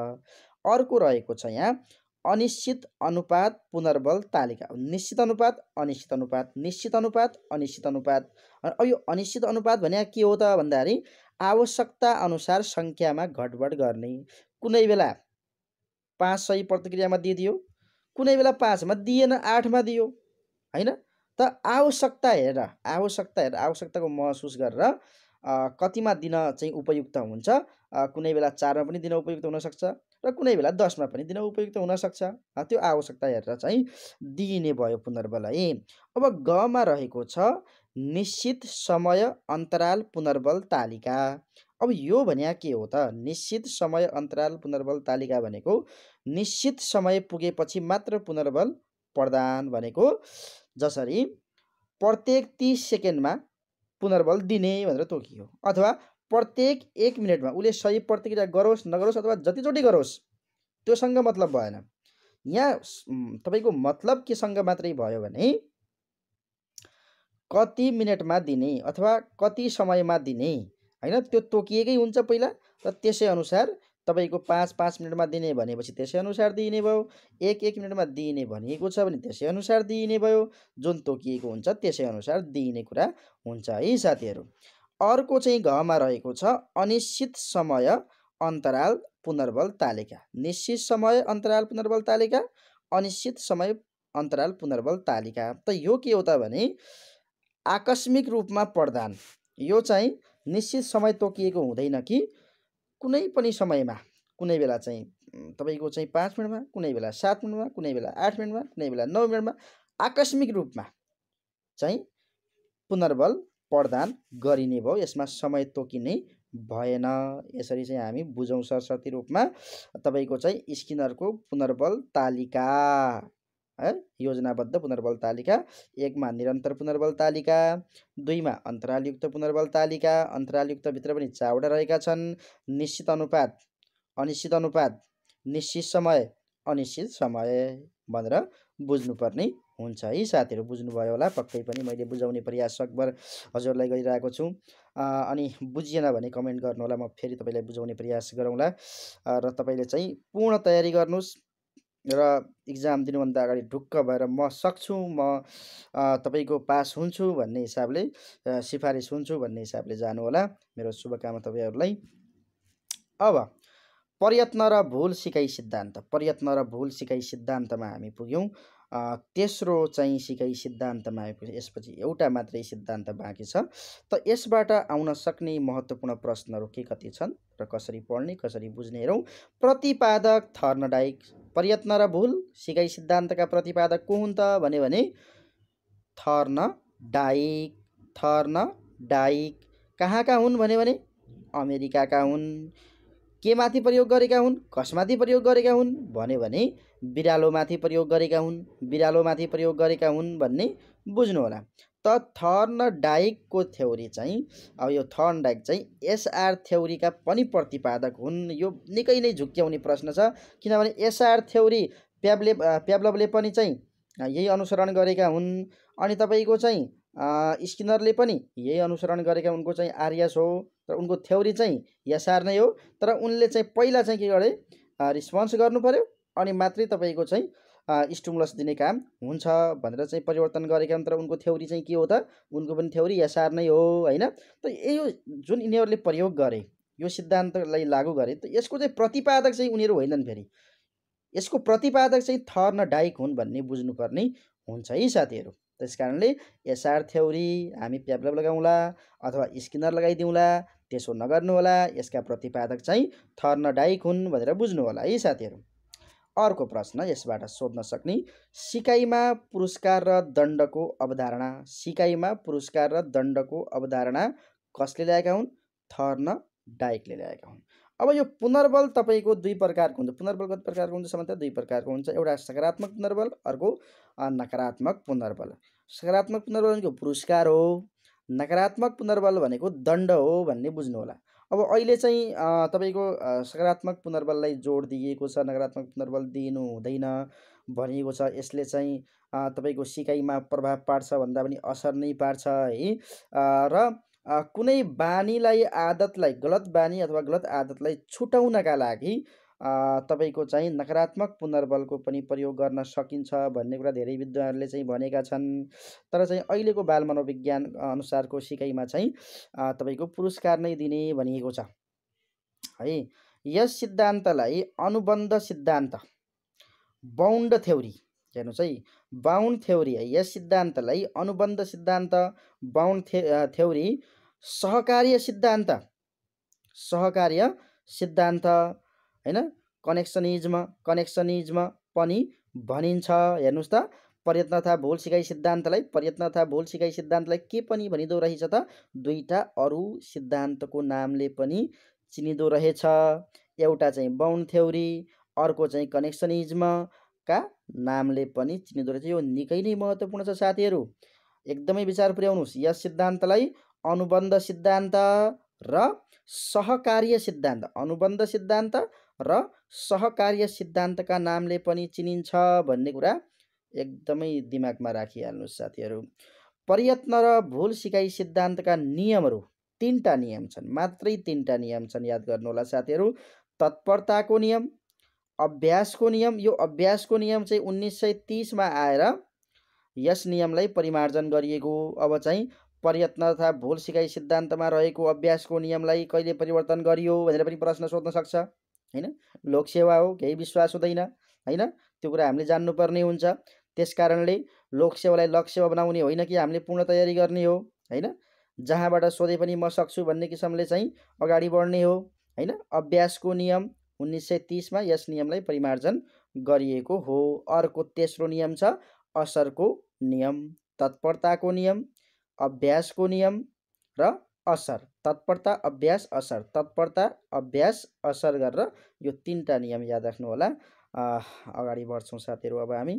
अर्को रहेको छ यहाँ अनिश्चित अनुपात पुनर्बल तालिका। निश्चित अनुपात, अनिश्चित अनुपात, निश्चित अनुपात, अनिश्चित अनुपात। अब यो अनिश्चित अनुपात भने के हो त भन्दाखेरि आवश्यकता अनुसार सङ्ख्यामा घटबड गर्ने। कुनै बेला 5 सही प्रतिक्रियामा दिइदियो, कुनै बेला 5 मा दिएन, 8 मा दियो हैन। त आवश्यकता हेरेर, आवश्यकताको महसुस गरेर कतिमा दिन चाहिँ उपयुक्त हुन्छ। कुनै बेला 4 मा पनि दिन उपयुक्त हुनसक्छ र कुनै बेला 10 मा पनि दिन उपयुक्त हुनसक्छ। त्यो आवश्यकता हेरेर चाहिँ दिइने भयो पुनर्बल है। अब ग मा रहेको छ निश्चित समय अन्तराल पुनर्बल तालिका। अब यो भने के हो त? निश्चित समय अन्तराल पुनर्बल तालिका भनेको निश्चित समय पुगेपछि मात्र पुनर्बल प्रदान भनेको। जसरी प्रत्येक 30 सेकेन्डमा पुनर्बल दिने भनेर तोकियो, अथवा प्रत्येक 1 मिनेटमा उसले सही प्रतिक्रिया गरोस् नगरोस् अथवा जतिचोटि गरोस् त्योसँग मतलब भएन। यहाँ तपाईँको मतलब केसँग मात्रै भयो भने कति मिनेटमा दिने अथवा कति समयमा दिने हैन, त्यो तोकिएकै हुन्छ पहिला। र त्यसै अनुसार तपाईँको 5 मिनेटमा दिने भनेपछि त्यसै अनुसार दिइने भयो, 1 मिनेटमा दिइने भनिएको छ भने त्यसै अनुसार दिइने भयो, जुन तोकिएको हुन्छ त्यसै अनुसार दिइने कुरा हुन्छ है साथीहरू। अर्को चाहिँ घ मा रहेको छ अनिश्चित समय अन्तराल पुनर्बल तालिका। निश्चित समय अन्तराल पुनर्बल तालिका, अनिश्चित समय अन्तराल पुनर्बल तालिका। त यो के हो त भने आकस्मिक रूपमा प्रदान। यो चाहिँ निश्चित समय तोकिएको हुँदैन कि कुनै पनि समयमा, कुनै बेला चाहिँ तपाईँको चाहिँ 5 मिनेटमा, कुनै बेला 7 मिनेटमा, कुनै बेला 8 मिनेटमा, कुनै बेला 9 मिनेटमा आकस्मिक रूपमा चाहिँ पुनर्बल प्रदान गरिने भयो। यसमा समय तोकिने भएन। यसरी चाहिँ हामी बुझौँ सरस्वती रूपमा तपाईँको चाहिँ स्किनरको पुनर्बल तालिका है। योजनाबद्ध पुनर्बल तालिका। 1 मा निरन्तर पुनर्बल तालिका, 2 मा अन्तरालयुक्त पुनर्बल तालिका। अन्तरालयुक्त भित्र पनि 4वटा रहेका छन्। निश्चित अनुपात, अनिश्चित अनुपात, निश्चित समय, अनिश्चित समय भनेर बुझ्नुपर्ने हुन्छ है साथीहरू। बुझ्नुभयो होला पक्कै पनि। मैले बुझाउने प्रयास सकभर हजुरलाई गरिरहेको छु। अनि बुझिएन भने कमेन्ट गर्नु होला, म फेरि तपाईँलाई बुझाउने प्रयास गरौँला। र तपाईँले चाहिँ पूर्ण तयारी गर्नुहोस् र इक्जाम दिनुभन्दा अगाडि ढुक्क भएर म सक्छु, म तपाईँको पास हुन्छु भन्ने हिसाबले, सिफारिस हुन्छु भन्ने हिसाबले जानुहोला। मेरो शुभकामना तपाईँहरूलाई। अब प्रयत्न र भुल सिकाइ सिद्धान्त, प्रयत्न र भुल सिकाइ सिद्धान्तमा हामी पुग्यौँ। तेस्रो चाहिँ सिकाइ सिद्धान्तमा आएपछि यसपछि एउटा मात्रै सिद्धान्त बाँकी छ। त यसबाट आउन सक्ने महत्त्वपूर्ण प्रश्नहरू के कति छन् र कसरी पढ्ने कसरी बुझ्ने हेरौँ। प्रतिपादक थर्नडाइक, प्रयत्न र भुल सिकाइ सिद्धान्तका प्रतिपादक को हुन् त भने थर्नडाइक। थर्नडाइक कहाँका हुन् भने अमेरिकाका हुन्। के माथि प्रयोग गरेका हुन्, कसमाथि प्रयोग गरेका हुन् भने बिरालोमाथि प्रयोग गरेका हुन्, बिरालोमाथि प्रयोग गरेका हुन् भन्ने बुझ्नु होला। त थर्नडाइकको थ्योरी चाहिँ, अब यो थर्नडाइक चाहिँ एसआर थ्योरीका पनि प्रतिपादक हुन्। यो निकै नै झुक्क्याउने प्रश्न छ, किनभने एसआर थ्योरी प्याब्लवले पनि चाहिँ यही अनुसरण गरेका हुन्। अनि तपाईँको चाहिँ स्किनरले पनि यही अनुसरण गरेका, उनको चाहिँ आर्यस हो र उनको थ्योरी चाहिँ एसआर नै हो। तर उनले चाहिँ पहिला चाहिँ के गरे, रिस्पोन्स गर्नु पर्यो अनि मात्रै तपाईँको चाहिँ स्टिमुलस दिने काम हुन्छ भनेर चाहिँ परिवर्तन गरेका हुन्। तर उनको थ्योरी चाहिँ के हो त, उनको पनि थ्योरी एसआर नै हो होइन। त यो जुन यिनीहरूले प्रयोग गरे, यो सिद्धान्तलाई लागू गरे, त यसको चाहिँ प्रतिपादक चाहिँ उनीहरू होइनन्। फेरि यसको प्रतिपादक चाहिँ थर्नडाइक हुन् भन्ने बुझ्नुपर्ने हुन्छ है साथीहरू। त्यस कारणले एसआर थ्योरी हामी प्याब्लव लगाउँला अथवा स्किनर लगाइदिउँला, त्यसो नगर्नु होला। यसका प्रतिपादक चाहिँ थर्नडाइक हुन् भनेर बुझ्नु होला है साथीहरू। अर्को प्रश्न यसबाट सोध्न सक्ने, सिकाइमा पुरस्कार र दण्डको अवधारणा, सिकाइमा पुरस्कार र दण्डको अवधारणा कसले ल्याएका हुन्, थर्नडाइकले ल्याएका हुन्। अब यो पुनर्बल तपाईँको दुई प्रकारको हुन्छ। पुनर्बल कति प्रकारको हुन्छ सामान्यतः दुई प्रकारको हुन्छ, एउटा सकारात्मक पुनर्बल, अर्को नकारात्मक पुनर्बल। सकारात्मक पुनर्बल भनेको पुरस्कार हो, नकारात्मक पुनर्बल भनेको दण्ड हो भन्ने बुझ्नु होला। अब अहिले चाहिँ तपाईँको सकारात्मक पुनर्बललाई जोड दिइएको छ, नकारात्मक पुनर्बल दिनु हुँदैन भनिएको छ। यसले चाहिँ तपाईँको सिकाइमा प्रभाव पार्छ भन्दा पनि असर नै पार्छ है। र कुनै बानीलाई, आदतलाई, गलत बानी अथवा गलत आदतलाई छुटाउनका लागि तपाईँको चाहिँ नकारात्मक पुनर्बलको पनि प्रयोग गर्न सकिन्छ भन्ने कुरा धेरै विद्वानहरूले चाहिँ भनेका छन्। तर चाहिँ अहिलेको बाल मनोविज्ञान अनुसारको सिकाइमा चाहिँ तपाईँको पुरस्कार नै दिने भनिएको छ है। यस सिद्धान्तलाई अनुबन्ध सिद्धान्त, बाउन्ड थ्योरी, हेर्नुहोस् है, बाउन्ड थ्योरी है। यस सिद्धान्तलाई अनुबन्ध सिद्धान्त, बाउन्ड थ्योरी, सहकार्य सिद्धान्त, सहकार्य सिद्धान्त हैन, कनेक्सनिज्म पनि भनिन्छ। हेर्नुहोस् त, प्रयत्न तथा भुल सिकाइ सिद्धान्तलाई, प्रयत्न तथा भुल सिकाइ सिद्धान्तलाई के पनि भनिदो रहेछ त, दुईटा अरू सिद्धान्तको नामले पनि चिनिदो रहेछ। एउटा चाहिँ बाउन्ड थ्योरी, अर्को चाहिँ कनेक्सनिज्मका नामले पनि चिनिदो रहेछ। यो निकै नै महत्त्वपूर्ण छ साथीहरू, एकदमै विचार पुर्याउनुहोस्। यस सिद्धान्तलाई अनुबन्ध सिद्धान्त र सहकार्य सिद्धान्त, अनुबन्ध सिद्धान्त र सहकार्य सिद्धान्तका नामले पनि चिनिन्छ भन्ने कुरा एकदमै दिमागमा राखिहाल्नुहोस् साथीहरू। प्रयत्न र भुल सिकाइ सिद्धान्तका नियमहरू तीनटा नियम छन्, मात्रै तीनटा नियम छन्, याद गर्नु होला साथीहरू। तत्परताको नियम, अभ्यासको नियम। यो अभ्यासको नियम चाहिँ 1930मा आएर यस नियमलाई परिमार्जन गरिएको। अब चाहिँ प्रयत्न तथा भुल सिकाइ सिद्धान्तमा रहेको अभ्यासको नियमलाई कहिले परिवर्तन गरियो भनेर पनि प्रश्न सोध्न सक्छ हैन। लोकसेवा हो, केही विश्वास हुँदैन हैन, त्यो कुरा हामीले जान्नुपर्ने हुन्छ। त्यसकारणले लोकसेवालाई लक्ष्य बनाउने होइन कि हामीले पूर्ण तयारी गर्ने हो हैन, जहाँबाट सोधे पनि म सक्छु भन्ने किसिमले चाहिँ अगाडि बढ्ने हो हैन। अभ्यासको नियम 1930मा यस नियमलाई परिमार्जन गरिएको हो। अर्को तेस्रो नियम छ असरको नियम, तत्परताको नियम, अभ्यासको नियम र असर। तत्परता, अभ्यास, असर, तत्परता, अभ्यास, असर गरेर यो तीनटा नियम याद राख्नु होला। अगाडि बढ्छौँ साथीहरू। अब हामी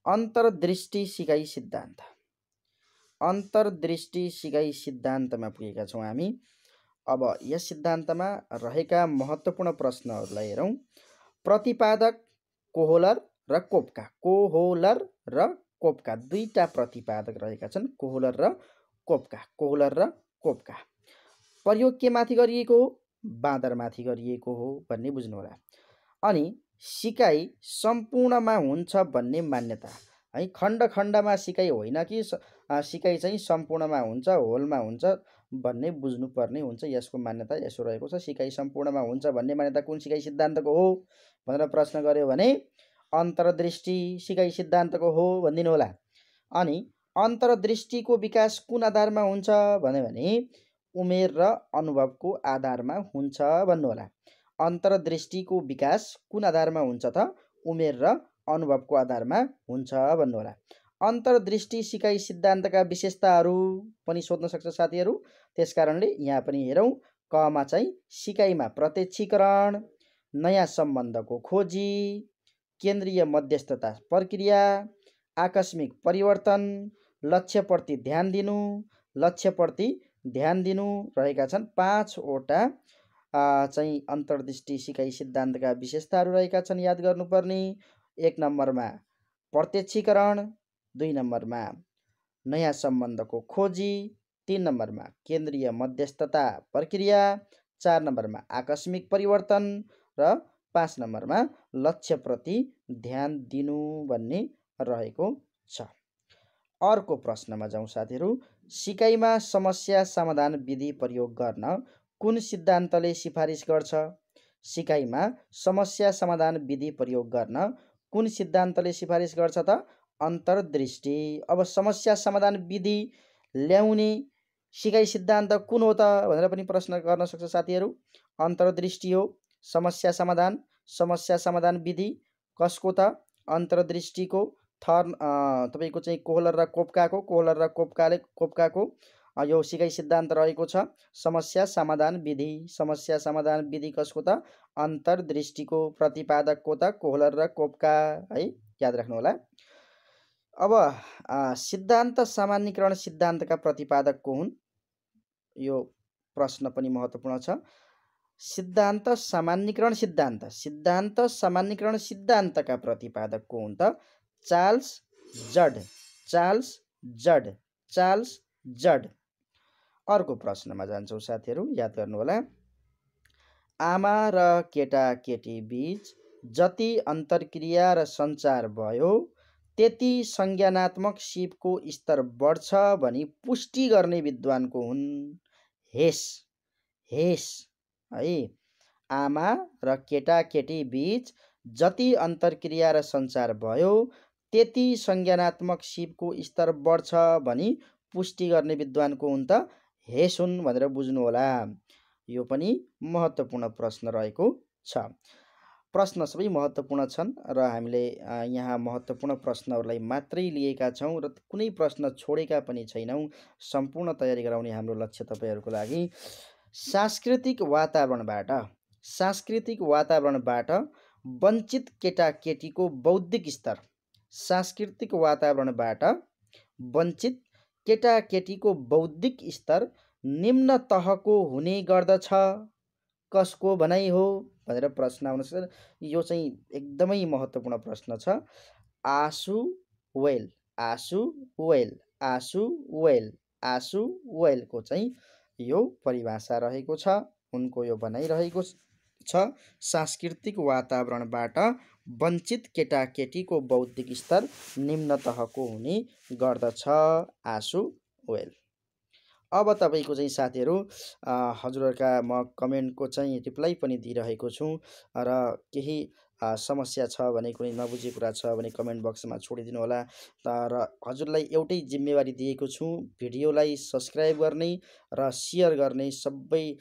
अन्तर्दृष्टि सिकाइ सिद्धान्त, अन्तर्दृष्टि सिकाइ सिद्धान्तमा पुगेका छौँ हामी। अब यस सिद्धान्तमा रहेका महत्त्वपूर्ण प्रश्नहरूलाई हेरौँ। प्रतिपादक कोहोलर र कोप्का, कोहोलर र कोप्का दुईटा प्रतिपादक रहेका छन्, कोहोलर र कोप्का, कोहोलर र कोपका। प्रयोग के माथि गरिएको हो? बाँदरमाथि गरिएको हो भन्ने बुझ्नुहोला। अनि सिकाइ सम्पूर्णमा हुन्छ भन्ने मान्यता है, खण्ड खण्डमा सिकाइ होइन कि सिकाइ चाहिँ सम्पूर्णमा हुन्छ, होलमा हुन्छ भन्ने बुझ्नुपर्ने हुन्छ। यसको मान्यता यसो रहेको छ, सिकाइ सम्पूर्णमा हुन्छ भन्ने मान्यता कुन सिकाइ सिद्धान्तको हो भनेर प्रश्न गर्यो भने अन्तर्दृष्टि सिकाइ सिद्धान्तको हो भनिदिनु होला। अनि अन्तर्दृष्टिको विकास कुन आधारमा हुन्छ भन्यो भने उमेर र अनुभवको आधारमा हुन्छ भन्नुहोला। अन्तर्दृष्टिको विकास कुन आधारमा हुन्छ त? उमेर र अनुभवको आधारमा हुन्छ भन्नुहोला। अन्तर्दृष्टि सिकाइ सिद्धान्तका विशेषताहरू पनि सोध्न सक्छ साथीहरू। त्यसकारणले यहाँ पनि हेरौँ, कमा चाहिँ सिकाइमा प्रत्यक्षीकरण, नयाँ सम्बन्धको खोजी, केन्द्रीय मध्यस्थता प्रक्रिया, आकस्मिक परिवर्तन, लक्ष्यप्रति ध्यान दिनु, लक्ष्यप्रति ध्यान दिनु रहेका छन्। 5 वटा चाहिँ अन्तर्दृष्टि सिकाइ सिद्धान्तका विशेषताहरू रहेका छन्, याद गर्नुपर्ने। 1 नम्बरमा प्रत्यक्षीकरण, 2 नम्बरमा नयाँ सम्बन्धको खोजी, 3 नम्बरमा केन्द्रीय मध्यस्थता प्रक्रिया, 4 नम्बरमा आकस्मिक परिवर्तन र 5 नम्बरमा लक्ष्यप्रति ध्यान दिनु भन्ने रहेको छ। अर्को प्रश्नमा जाउँ साथीहरू। सिकाइमा समस्या समाधान विधि प्रयोग गर्न कुन सिद्धान्तले सिफारिस गर्छ? सिकाइमा समस्या समाधान विधि प्रयोग गर्न कुन सिद्धान्तले सिफारिस गर्छ त? अन्तर्दृष्टि। अब समस्या समाधान विधि ल्याउने सिकाइ सिद्धान्त कुन हो त भनेर पनि प्रश्न गर्न सक्छ साथीहरू। अन्तर्दृष्टि हो। समस्या समाधान विधि कसको त? अन्तर्दृष्टिको। तपाईँको चाहिँ कोहलर र कोपकाको यो सिकाइ सिद्धान्त रहेको छ। समस्या समाधान विधि। समस्या समाधान विधि कसको त? अन्तर्दृष्टिको। प्रतिपादक को त? कोहलर र कोपका है, याद राख्नु होला। अब सिद्धान्त सामान्यीकरण सिद्धान्तका प्रतिपादक को हुन्? यो प्रश्न पनि महत्त्वपूर्ण छ। सिद्धान्त सामान्यीकरण सिद्धान्तका प्रतिपादक को हुन् त? चार्ल्स जड। अर्को प्रश्नमा जान्छौँ साथीहरू, याद गर्नुहोला। आमा र केटाकेटी बीच जति अन्तर्क्रिया र सञ्चार भयो त्यति संज्ञानात्मक सिपको स्तर बढ्छ भनी पुष्टि गर्ने विद्वान को हुन्? हेस है। आमा र केटाकेटी बीच जति अन्तर्क्रिया र सञ्चार भयो त्यति संज्ञानात्मक सिपको स्तर बढ्छ भनी पुष्टि गर्ने विद्वान को हुन् त? हेस हुन् भनेर बुझ्नु होला। यो पनि महत्त्वपूर्ण प्रश्न रहेको छ। प्रश्न सबै महत्त्वपूर्ण छन् र हामीले यहाँ महत्त्वपूर्ण प्रश्नहरूलाई मात्रै लिएका छौँ र कुनै प्रश्न छोडेका पनि छैनौँ। सम्पूर्ण तयारी गराउने हाम्रो लक्ष्य तपाईँहरूको लागि। सांस्कृतिक वातावरणबाट वञ्चित केटाकेटीको बौद्धिक स्तर। सांस्कृतिक वातावरणबाट वञ्चित केटाकेटीको बौद्धिक स्तर निम्न तहको हुने गर्दछ, कसको भनाइ हो भनेर प्रश्न आउन सक्छ। यो चाहिँ एकदमै महत्त्वपूर्ण प्रश्न छ। आशु वेल को चाहिँ यो परिभाषा रहेको छ, उनको यो भनाइ रहेको छ। सांस्कृतिक वातावरणबाट वञ्चित केटाकेटीको बौद्धिक स्तर निम्न तहको हुने गर्दछ, आशु वेल। अब तपाईँको चाहिँ साथीहरू हजुरहरूका म कमेन्टको चाहिँ रिप्लाई पनि दिइरहेको छु र केही समस्या छ भने, कुनै नबुझेको कुरा छ भने कमेन्ट बक्समा छोडिदिनु होला। र हजुरलाई एउटै जिम्मेवारी दिएको छु, भिडियोलाई सब्स्क्राइब गर्ने र सेयर गर्ने। सबै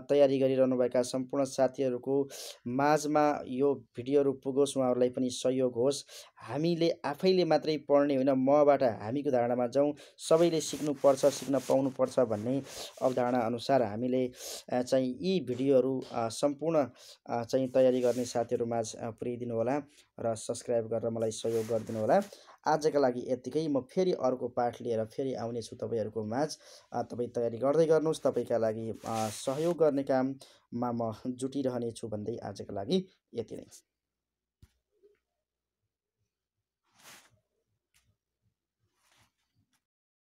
तयारी गरिरहनुभएका सम्पूर्ण साथीहरूको माझमा यो भिडियोहरू पुगोस्, उहाँहरूलाई पनि सहयोग होस्। हामीले आफैले मात्रै पढ्ने होइन, मबाट हामीको धारणामा जाउँ, सबैले सिक्नुपर्छ, सिक्न पाउनुपर्छ भन्ने अवधारणा अनुसार हामीले चाहिँ यी भिडियोहरू सम्पूर्ण चाहिँ तयारी गर्ने साथीहरूमाझ पुर्याइदिनु होला र सब्स्क्राइब गरेर मलाई सहयोग गरिदिनु होला। आजका लागि यतिकै। म फेरि अर्को पाठ लिएर फेरि आउनेछु तपाईँहरूको माझ। तपाईँ तयारी गर्दै गर्नुहोस्। तपाईँका लागि सहयोग गर्ने काममा म जुटिरहनेछु भन्दै आजका लागि यति नै।